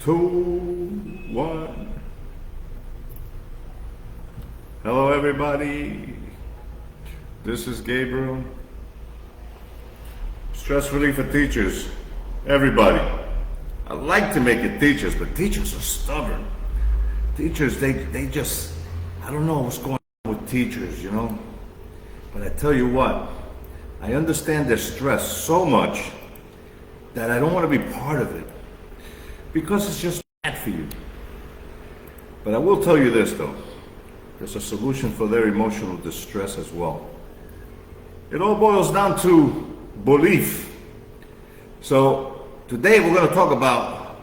2, 1. Hello everybody, this is Gabriel. Stress relief for teachers, everybody. I like to make it teachers, but teachers are stubborn. Teachers, they just, I don't know what's going on with teachers, you know? But I tell you what, I understand their stress so much that I don't want to be part of it because it's just bad for you. But I will tell you this though, there's a solution for their emotional distress as well. It all boils down to belief. So today we're going to talk about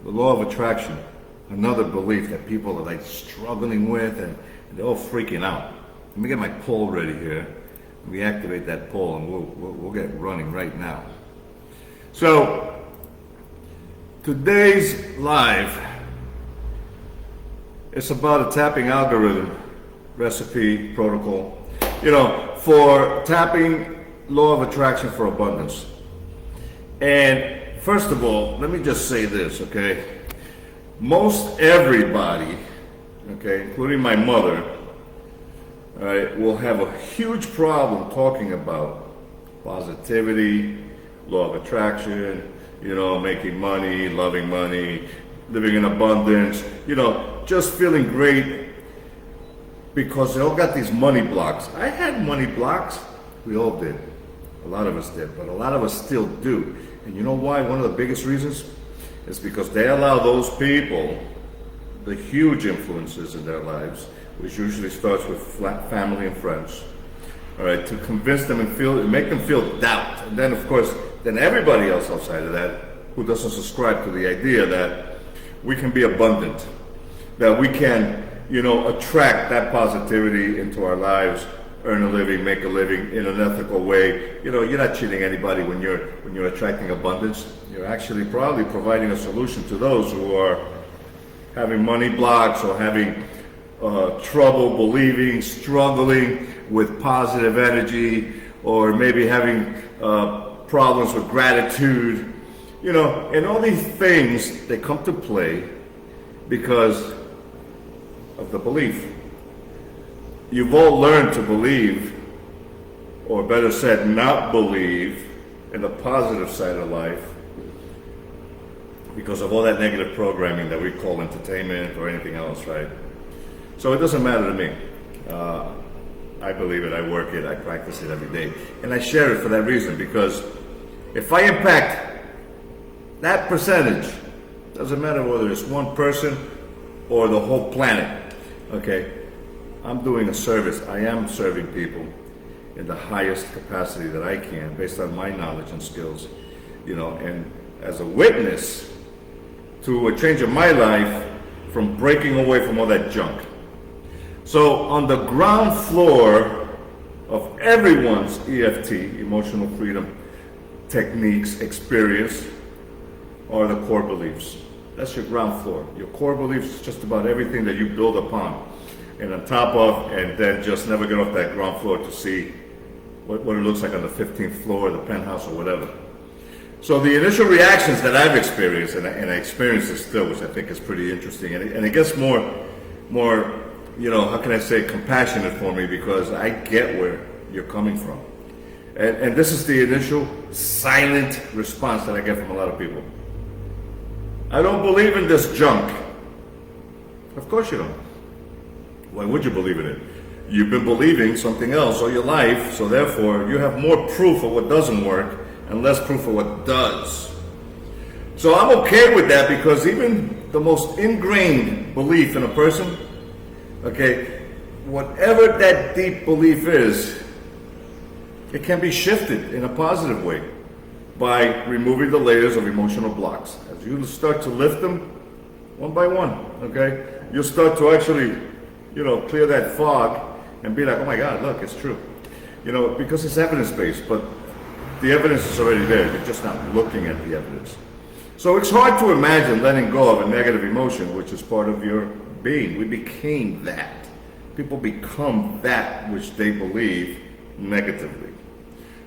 the law of attraction, another belief that people are like struggling with and they're all freaking out. Let me get my poll ready here. We activate that poll and we'll get running right now. So today's live is about a tapping algorithm, recipe, protocol, for tapping law of attraction for abundance. And first of all, let me just say this, okay? Most everybody, okay, including my mother, all right, will have a huge problem talking about positivity, law of attraction, making money, loving money, living in abundance, just feeling great because they all got these money blocks. I had money blocks. We all did. A lot of us did, but a lot of us still do. And you know why? One of the biggest reasons is because they allow those people, the huge influences in their lives, which usually starts with family and friends, all right, to convince them and make them feel doubt. And then, of course, then everybody else outside of that who doesn't subscribe to the idea that we can be abundant, that we can, attract that positivity into our lives, earn a living, make a living in an ethical way. You're not cheating anybody when you're attracting abundance. You're actually probably providing a solution to those who are having money blocks or having trouble believing, struggling with positive energy, or maybe having problems with gratitude. And all these things, they come to play because of the belief. You've all learned to believe, or better said, not believe in the positive side of life because of all that negative programming that we call entertainment or anything else, right? So it doesn't matter to me. I believe it, I work it, I practice it every day. And I share it for that reason, because if I impact that percentage, doesn't matter whether it's one person or the whole planet, okay? I'm doing a service. I am serving people in the highest capacity that I can based on my knowledge and skills, and as a witness to a change in my life from breaking away from all that junk. So on the ground floor of everyone's EFT, emotional freedom techniques, experience, are the core beliefs. That's your ground floor. Your core beliefs is just about everything that you build upon and on top of, and then just never get off that ground floor to see what it looks like on the 15th floor, the penthouse, or whatever. So the initial reactions that I've experienced, and I experience it still, which I think is pretty interesting, and it gets more, how can I say, compassionate for me, because I get where you're coming from. And this is the initial silent response that I get from a lot of people. I don't believe in this junk. Of course you don't. Why would you believe in it? You've been believing something else all your life, so therefore you have more proof of what doesn't work and less proof of what does. So I'm okay with that, because even the most ingrained belief in a person, okay, whatever that deep belief is, it can be shifted in a positive way by removing the layers of emotional blocks. As you start to lift them one by one, okay, you'll start to actually, clear that fog and be like, oh my God, look, it's true. Because it's evidence-based, but the evidence is already there. You're just not looking at the evidence. So it's hard to imagine letting go of a negative emotion, which is part of your being. We became that. People become that which they believe negatively.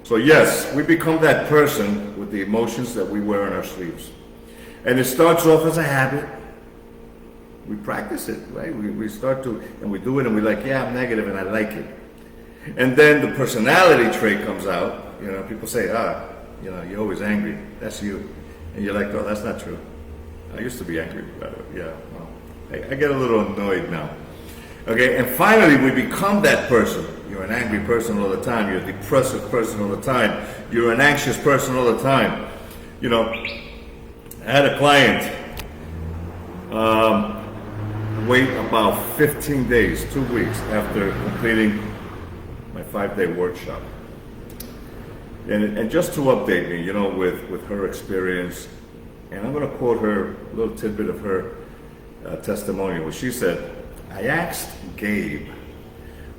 So yes, we become that person with the emotions that we wear on our sleeves. And it starts off as a habit. We practice it, right? We start to, and we do it, and we're like, yeah, I'm negative, and I like it. And then the personality trait comes out. You know, people say, you're always angry. That's you. And you're like, oh, that's not true. I used to be angry, by the way. Yeah, well, I get a little annoyed now. Okay, and finally we become that person. You're an angry person all the time. You're a depressive person all the time. You're an anxious person all the time. You know, I had a client wait about 15 days, 2 weeks after completing my 5-day workshop. And just to update me, you know, with her experience, and I'm going to quote her, a little tidbit of her testimonial, where she said, I asked Gabe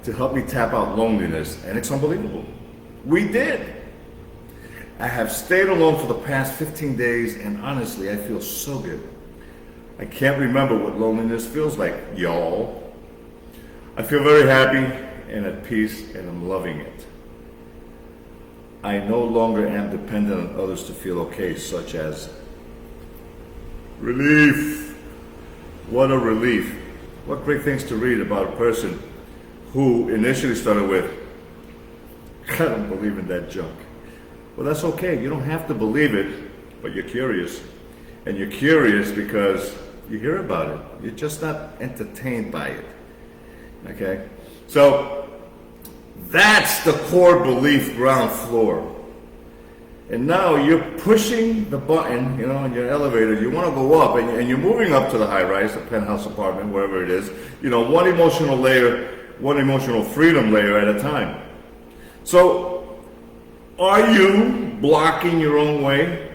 to help me tap out loneliness, and it's unbelievable. We did. I have stayed alone for the past 15 days, and honestly, I feel so good. I can't remember what loneliness feels like, y'all. I feel very happy and at peace, and I'm loving it. I no longer am dependent on others to feel okay, such as relief. What a relief. What great things to read about a person who initially started with, I don't believe in that junk. Well, that's okay. You don't have to believe it, but you're curious. And you're curious because you hear about it. You're just not entertained by it. Okay? So that's the core belief ground floor. And now you're pushing the button, you know, in your elevator. You want to go up, and you're moving up to the high-rise, the penthouse apartment, wherever it is. You know, one emotional layer, one emotional freedom layer at a time. So, are you blocking your own way?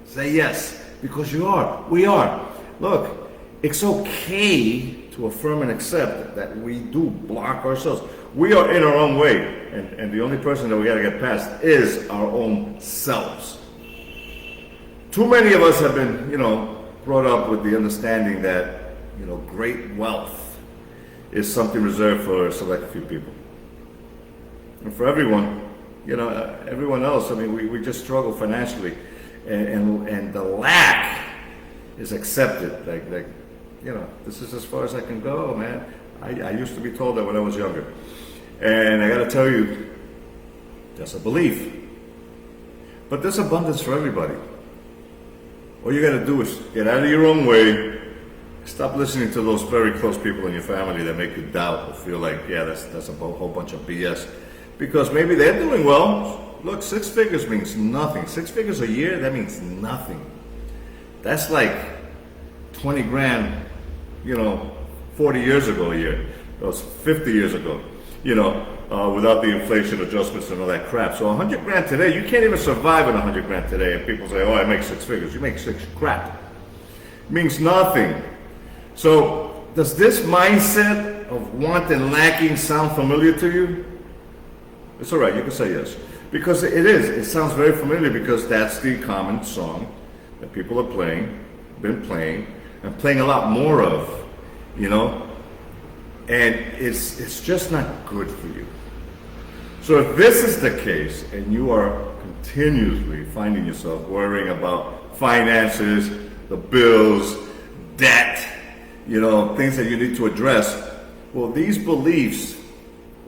Say yes, because you are. We are. Look, it's okay to affirm and accept that we do block ourselves. We are in our own way, and the only person that we got to get past is our own selves. Too many of us have been, you know, brought up with the understanding that, you know, great wealth is something reserved for a select few people. And for everyone, you know, everyone else, I mean, we just struggle financially, and the lack is accepted. Like, you know, this is as far as I can go, man. I used to be told that when I was younger. And I got to tell you, that's a belief. But there's abundance for everybody. All you got to do is get out of your own way. Stop listening to those very close people in your family that make you doubt or feel like, yeah, that's a whole bunch of BS. Because maybe they're doing well. Look, 6 figures means nothing. 6 figures a year, that means nothing. That's like 20 grand, you know, 40 years ago a year. That was 50 years ago, you know, without the inflation adjustments and all that crap. So 100 grand today, you can't even survive on 100 grand today. And people say, oh, I make 6 figures. You make 6 crap. It means nothing. So does this mindset of want and lacking sound familiar to you? It's all right, you can say yes. Because it is. It sounds very familiar because that's the common song that people are playing, been playing, and playing a lot more of, you know? And it's just not good for you. So if this is the case, and you are continuously finding yourself worrying about finances, the bills, debt, you know, things that you need to address, well, these beliefs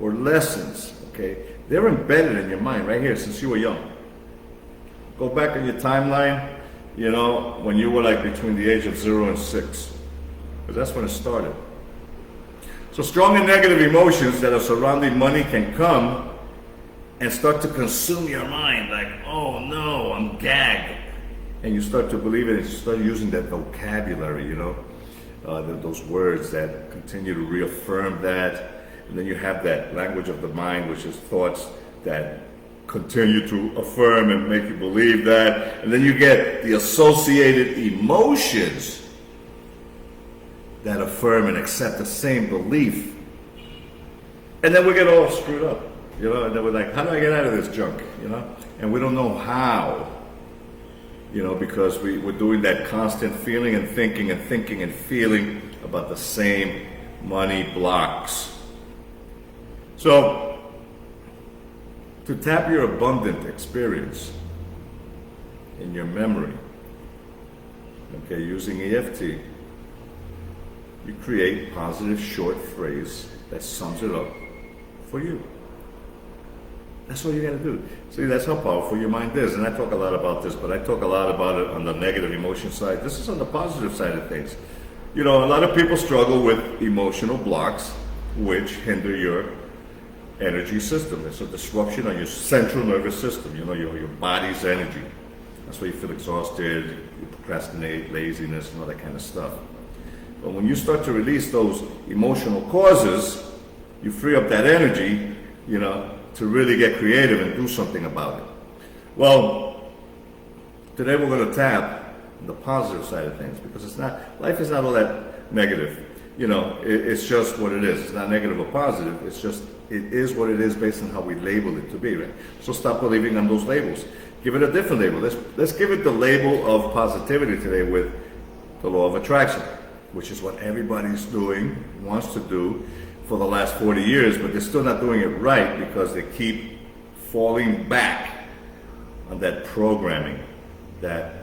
or lessons, okay, they're embedded in your mind right here since you were young. Go back in your timeline, you know, when you were like between the age of 0 and 6, because that's when it started. So strong and negative emotions that are surrounding money can come and start to consume your mind, like, oh no, I'm gagged. And you start to believe it, and you start using that vocabulary, you know, those words that continue to reaffirm that. And then you have that language of the mind, which is thoughts that continue to affirm and make you believe that. And then you get the associated emotions that affirm and accept the same belief. And then we get all screwed up, you know, and then we're like, how do I get out of this junk, you know? And we don't know how, you know, because we're doing that constant feeling and thinking and feeling about the same money blocks. So, to tap your abundant experience in your memory, okay, using EFT, you create positive short phrase that sums it up for you. That's all you got to do. See, that's how powerful your mind is. And I talk a lot about this, but I talk a lot about it on the negative emotion side. This is on the positive side of things. You know, a lot of people struggle with emotional blocks, which hinder your energy system. It's a disruption on your central nervous system, you know, your body's energy. That's why you feel exhausted, you procrastinate, laziness, and all that kind of stuff. But when you start to release those emotional causes, you free up that energy, you know, to really get creative and do something about it. Well, today we're going to tap the positive side of things, because it's not, life is not all that negative. You know, it's just what it is. It's not negative or positive. It's just, it is what it is based on how we label it to be, right? So stop believing on those labels. Give it a different label. Let's give it the label of positivity today with the law of attraction, which is what everybody's doing, wants to do for the last 40 years, but they're still not doing it right because they keep falling back on that programming that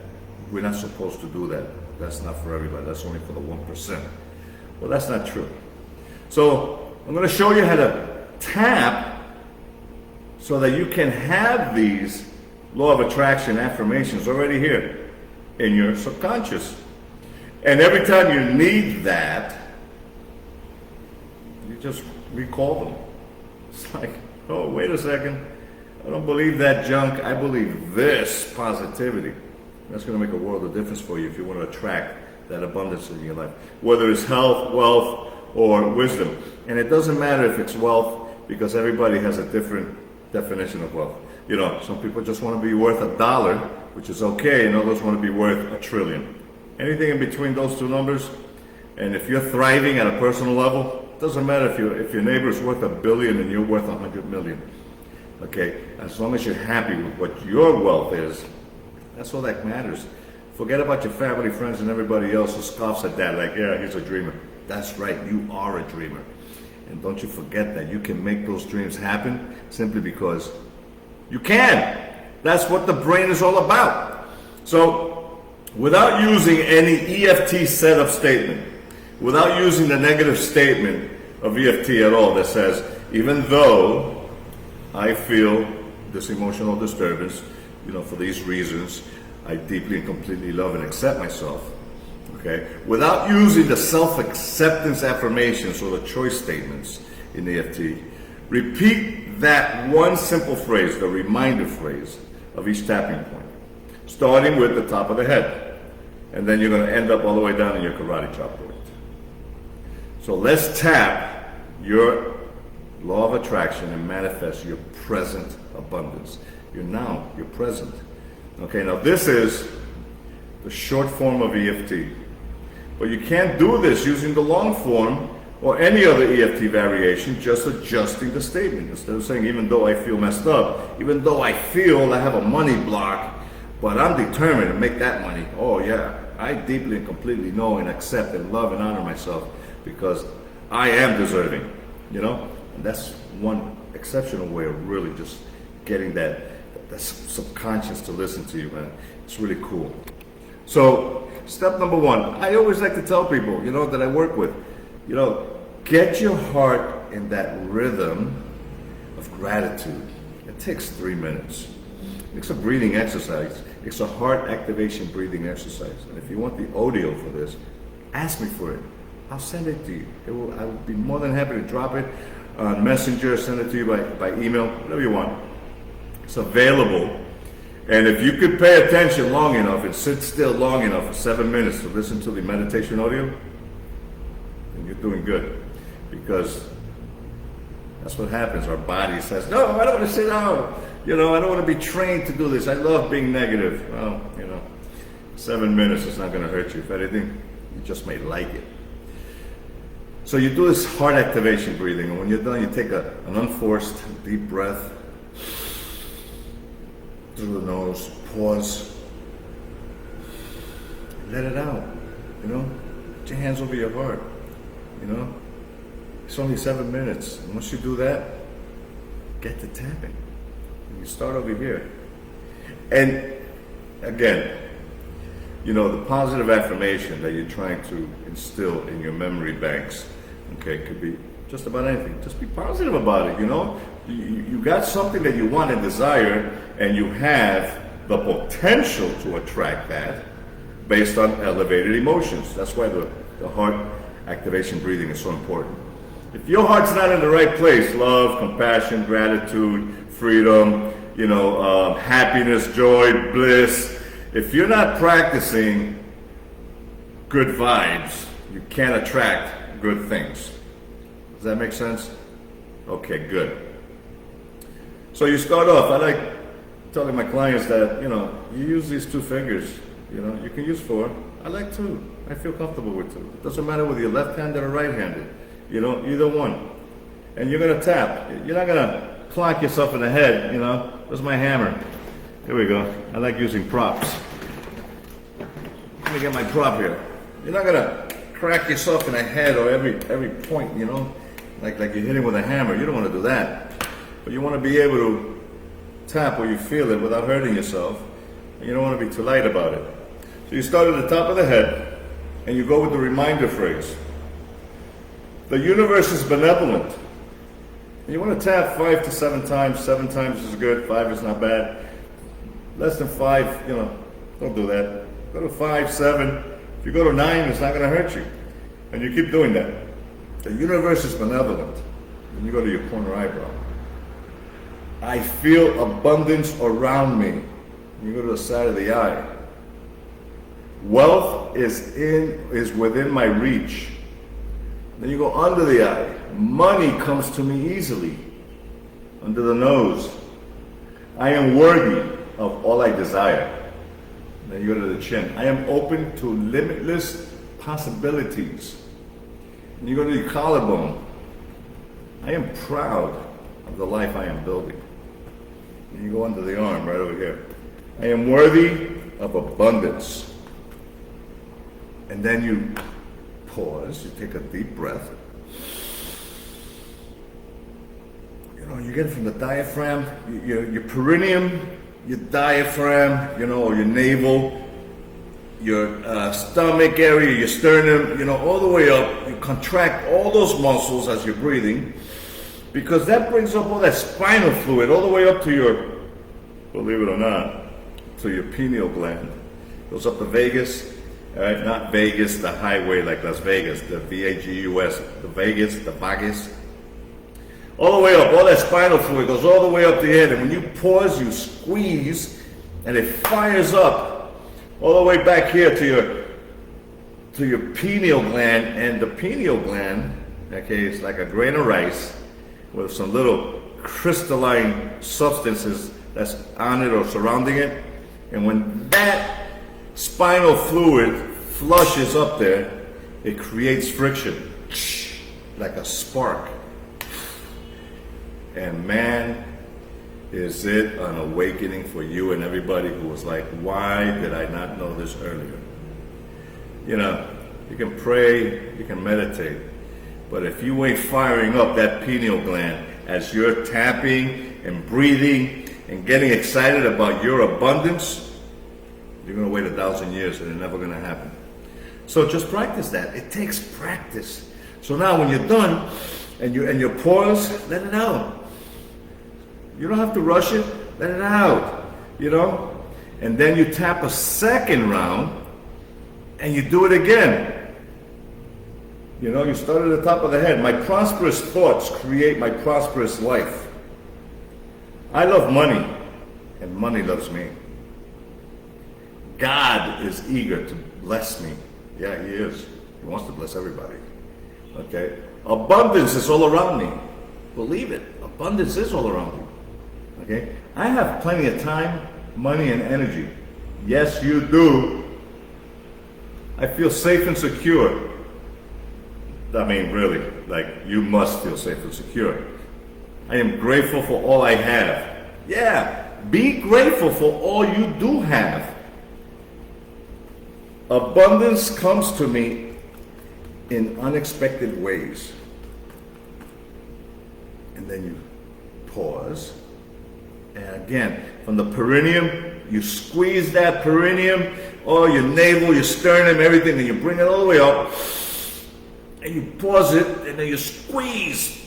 we're not supposed to do that. That's not for everybody. That's only for the 1%. Well, that's not true. So I'm going to show you how to tap so that you can have these law of attraction affirmations already here in your subconscious. And every time you need that, you just recall them. It's like, oh, wait a second. I don't believe that junk. I believe this positivity. That's going to make a world of difference for you if you want to attract that abundance in your life, whether it's health, wealth, or wisdom. And it doesn't matter if it's wealth, because everybody has a different definition of wealth. You know, some people just want to be worth $1, which is okay, and others want to be worth $1 trillion. Anything in between those two numbers, and if you're thriving at a personal level, it doesn't matter if your neighbor is worth $1 billion and you're worth $100 million. Okay, as long as you're happy with what your wealth is, that's all that matters. Forget about your family, friends, and everybody else who scoffs at that, like, yeah, he's a dreamer. That's right, you are a dreamer. And don't you forget that you can make those dreams happen simply because you can. That's what the brain is all about. So, without using any EFT setup statement, without using the negative statement of EFT at all that says, even though I feel this emotional disturbance, you know, for these reasons, I deeply and completely love and accept myself. Okay? Without using the self-acceptance affirmations or the choice statements in EFT, repeat that one simple phrase, the reminder phrase of each tapping point, starting with the top of the head. And then you're going to end up all the way down in your karate chop point. So let's tap your law of attraction and manifest your present abundance. You're present. Okay, now this is the short form of EFT. But you can't do this using the long form or any other EFT variation, just adjusting the statement. Instead of saying, even though I feel messed up, even though I feel I have a money block, but I'm determined to make that money. Oh yeah, I deeply and completely know and accept and love and honor myself because I am deserving, you know? And that's one exceptional way of really just getting that subconscious to listen to you, man. It's really cool. So, step number one, I always like to tell people, you know, that I work with, you know, get your heart in that rhythm of gratitude. It takes 3 minutes. It's a breathing exercise. It's a heart activation breathing exercise. And if you want the audio for this, ask me for it. I'll send it to you. I will be more than happy to drop it on Messenger, send it to you by email, whatever you want. It's available. And if you could pay attention long enough and sit still long enough for 7 minutes to listen to the meditation audio, then you're doing good. Because that's what happens. Our body says, no, I don't want to sit down. You know, I don't want to be trained to do this. I love being negative. Well, you know, 7 minutes is not going to hurt you. If anything, you just may like it. So you do this heart activation breathing. And when you're done, you take an unforced deep breath through the nose, pause, let it out, you know, put your hands over your heart, you know, it's only 7 minutes, and once you do that, get to tapping, and you start over here, and again, the positive affirmation that you're trying to instill in your memory banks, okay, could be just about anything. Just be positive about it, You got something that you want and desire, and you have the potential to attract that based on elevated emotions. That's why the heart activation breathing is so important. If your heart's not in the right place, love, compassion, gratitude, freedom, happiness, joy, bliss, if you're not practicing good vibes, you can't attract good things. Does that make sense? Okay, good. So you start off, I like telling my clients that, you use these 2 fingers, you can use 4. I like 2. I feel comfortable with 2. It doesn't matter whether you're left-handed or right-handed, either one. And you're gonna tap. You're not gonna clock yourself in the head, Where's my hammer? Here we go. I like using props. Let me get my prop here. You're not gonna crack yourself in the head or every point, like you're hitting with a hammer. You don't want to do that. But you want to be able to tap where you feel it without hurting yourself. And you don't want to be too light about it. So you start at the top of the head and you go with the reminder phrase. The universe is benevolent. And you want to tap 5 to 7 times. 7 times is good. 5 is not bad. Less than 5, don't do that. Go to 5, 7. If you go to 9, it's not going to hurt you. And you keep doing that. The universe is benevolent. Then you go to your corner eyebrow. I feel abundance around me. You go to the side of the eye. Wealth is within my reach. Then you go under the eye. Money comes to me easily. Under the nose. I am worthy of all I desire. Then you go to the chin. I am open to limitless possibilities. And you go to your collarbone. I am proud of the life I am building. And you go under the arm right over here. I am worthy of abundance. And then you pause, you take a deep breath. You get it from the diaphragm, your perineum, your diaphragm, or your navel, your stomach area, your sternum, all the way up. You contract all those muscles as you're breathing, because that brings up all that spinal fluid all the way up to your, believe it or not, to your pineal gland. Goes up to Vegas, all right, not Vegas, the highway like Las Vegas, the V-A-G-U-S, the Vegas, the Vagus. All the way up, all that spinal fluid goes all the way up the head, and when you pause, you squeeze, and it fires up all the way back here to your pineal gland, and the pineal gland, okay, it's like a grain of rice with some little crystalline substances that's on it or surrounding it, and when that spinal fluid flushes up there, it creates friction, like a spark. And man, is it an awakening for you and everybody who was like, why did I not know this earlier? You can pray, you can meditate, but if you ain't firing up that pineal gland as you're tapping and breathing and getting excited about your abundance, you're going to wait 1,000 years and it's never going to happen. So just practice that. It takes practice. So now when you're done and you pause, let it out. You don't have to rush it. Let it out, And then you tap a second round and you do it again. You start at the top of the head. My prosperous thoughts create my prosperous life. I love money and money loves me. God is eager to bless me. Yeah, he is. He wants to bless everybody. Okay? Abundance is all around me. Believe it. Abundance is all around you. Okay? I have plenty of time, money, and energy. Yes, you do. I feel safe and secure. I mean, really, like, you must feel safe and secure. I am grateful for all I have. Yeah, be grateful for all you do have. Abundance comes to me in unexpected ways. And then you pause. And again, from the perineum, you squeeze that perineum all your navel, your sternum, everything, and you bring it all the way up, and you pause it, and then you squeeze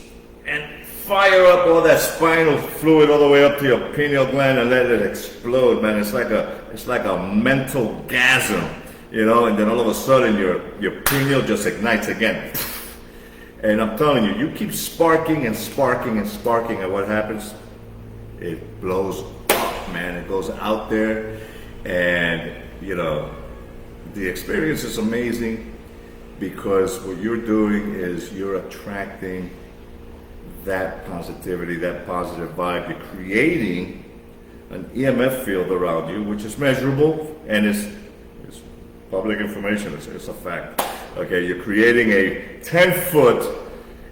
and fire up all that spinal fluid all the way up to your pineal gland and let it explode, man. It's like a mental gasm, you know, and then all of a sudden your pineal just ignites again. And I'm telling you, you keep sparking and sparking and sparking, and what happens? It blows up, man. It goes out there, and you know, the experience is amazing because what you're doing is you're attracting that positivity, that positive vibe. You're creating an EMF field around you, which is measurable, and it's public information. It's a fact. Okay, you're creating a 10-foot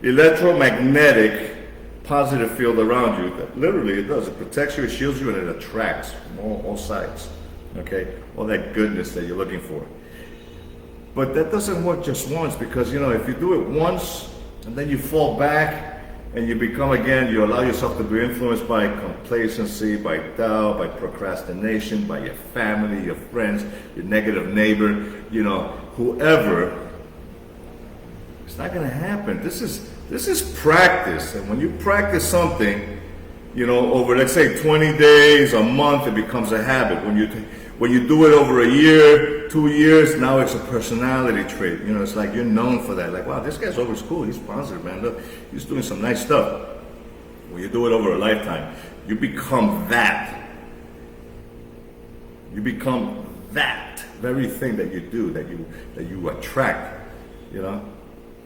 electromagnetic positive field around you that literally it does. It protects you, it shields you, and it attracts from all sides. Okay, all that goodness that you're looking for. But that doesn't work just once, because you know, if you do it once and then you fall back and you become again, you allow yourself to be influenced by complacency, by doubt, by procrastination, by your family, your friends, your negative neighbor, you know, whoever, it's not going to happen. This is practice, and when you practice something, you know, over, let's say 20 days, a month, it becomes a habit. When you do it over a year, 2 years, now it's a personality trait. You know, it's like you're known for that. Like, wow, this guy's over school. He's positive, man. Look, he's doing some nice stuff. When you do it over a lifetime, you become that. You become that very thing that you do, that you attract. You know.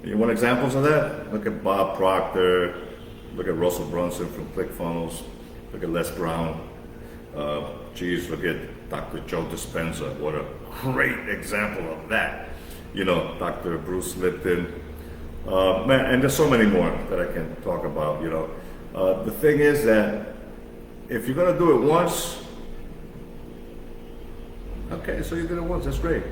You want examples of that? Look at Bob Proctor. Look at Russell Brunson from ClickFunnels. Look at Les Brown. Look at Dr. Joe Dispenza. What a great example of that. You know, Dr. Bruce Lipton. Man, and there's so many more that I can talk about, you know. The thing is that if you're going to do it once, okay, so you did it once, that's great.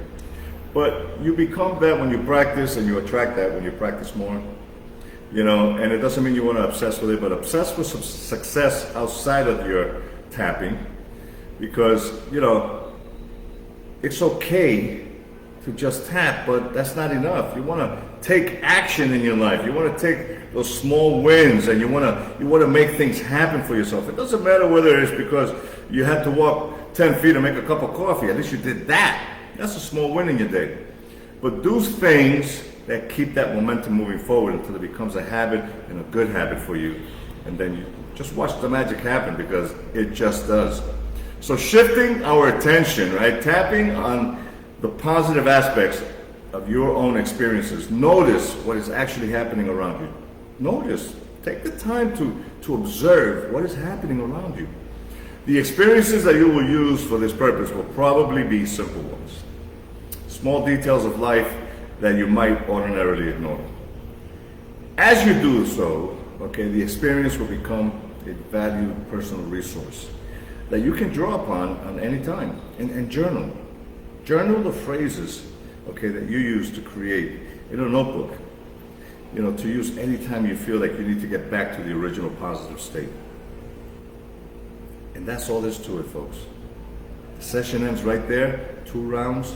But you become that when you practice, and you attract that when you practice more. You know, and it doesn't mean you want to obsess with it, but obsess with some success outside of your tapping, because, you know, it's okay to just tap, but that's not enough. You want to take action in your life. You want to take those small wins, and you want to make things happen for yourself. It doesn't matter whether it's because you had to walk 10 feet and make a cup of coffee. At least you did that. That's a small win in your day. But do things that keep that momentum moving forward until it becomes a habit, and a good habit for you. And then you just watch the magic happen, because it just does. So shifting our attention, right? Tapping on the positive aspects of your own experiences. Notice what is actually happening around you. Notice. Take the time to observe what is happening around you. The experiences that you will use for this purpose will probably be simple ones. Small details of life that you might ordinarily ignore. As you do so, okay, the experience will become a valued personal resource that you can draw upon on any time, and journal. Journal the phrases, okay, that you use to create in a notebook, you know, to use anytime you feel like you need to get back to the original positive state. And that's all there's to it, folks. The session ends right there, 2 rounds.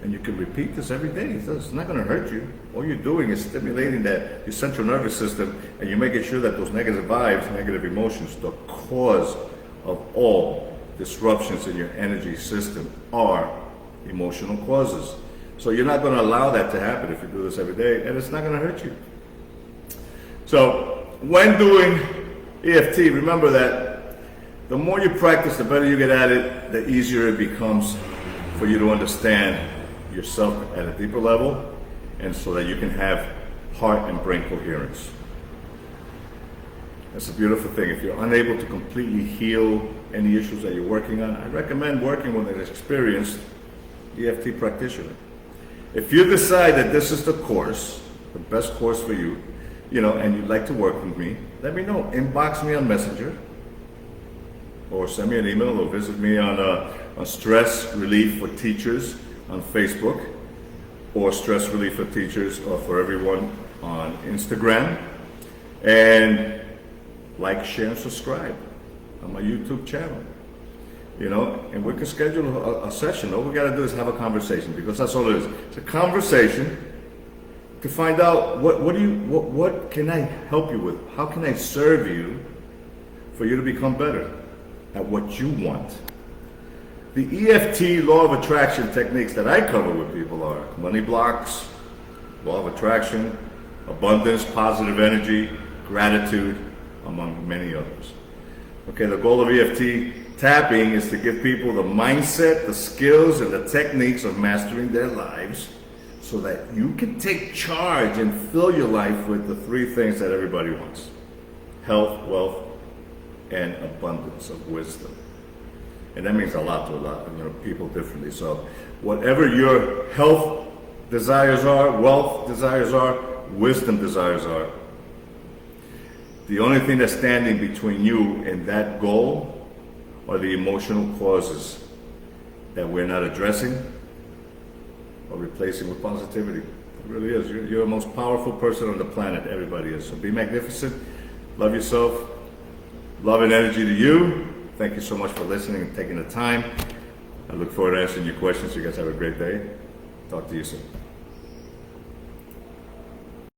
And you can repeat this every day. It's not going to hurt you. All you're doing is stimulating your central nervous system, and you're making sure that those negative vibes, negative emotions, the cause of all disruptions in your energy system are emotional causes. So you're not going to allow that to happen if you do this every day, and it's not going to hurt you. So when doing EFT, remember that the more you practice, the better you get at it, the easier it becomes for you to understand yourself at a deeper level, and so that you can have heart and brain coherence. That's a beautiful thing. If you're unable to completely heal any issues that you're working on, I recommend working with an experienced EFT practitioner. If you decide that this is the course, the best course for you, you know, and you'd like to work with me, let me know. Inbox me on Messenger, or send me an email, or visit me on Stress Relief for Teachers on Facebook, or Stress Relief for Teachers or for Everyone on Instagram. And like, share, and subscribe on my YouTube channel. you know, and we can schedule a session. All we got to do is have a conversation, because that's all it is. It's a conversation to find out what can I help you with? How can I serve you for you to become better at what you want? The EFT Law of Attraction techniques that I cover with people are money blocks, Law of Attraction, abundance, positive energy, gratitude, among many others. Okay, the goal of EFT tapping is to give people the mindset, the skills, and the techniques of mastering their lives so that you can take charge and fill your life with the three things that everybody wants: health, wealth, and abundance of wisdom. And that means a lot to a lot of people differently. So whatever your health desires are, wealth desires are, wisdom desires are, the only thing that's standing between you and that goal are the emotional causes that we're not addressing or replacing with positivity. It really is. You're the most powerful person on the planet. Everybody is. So be magnificent. Love yourself. Love and energy to you. Thank you so much for listening and taking the time. I look forward to answering your questions. You guys have a great day. Talk to you soon.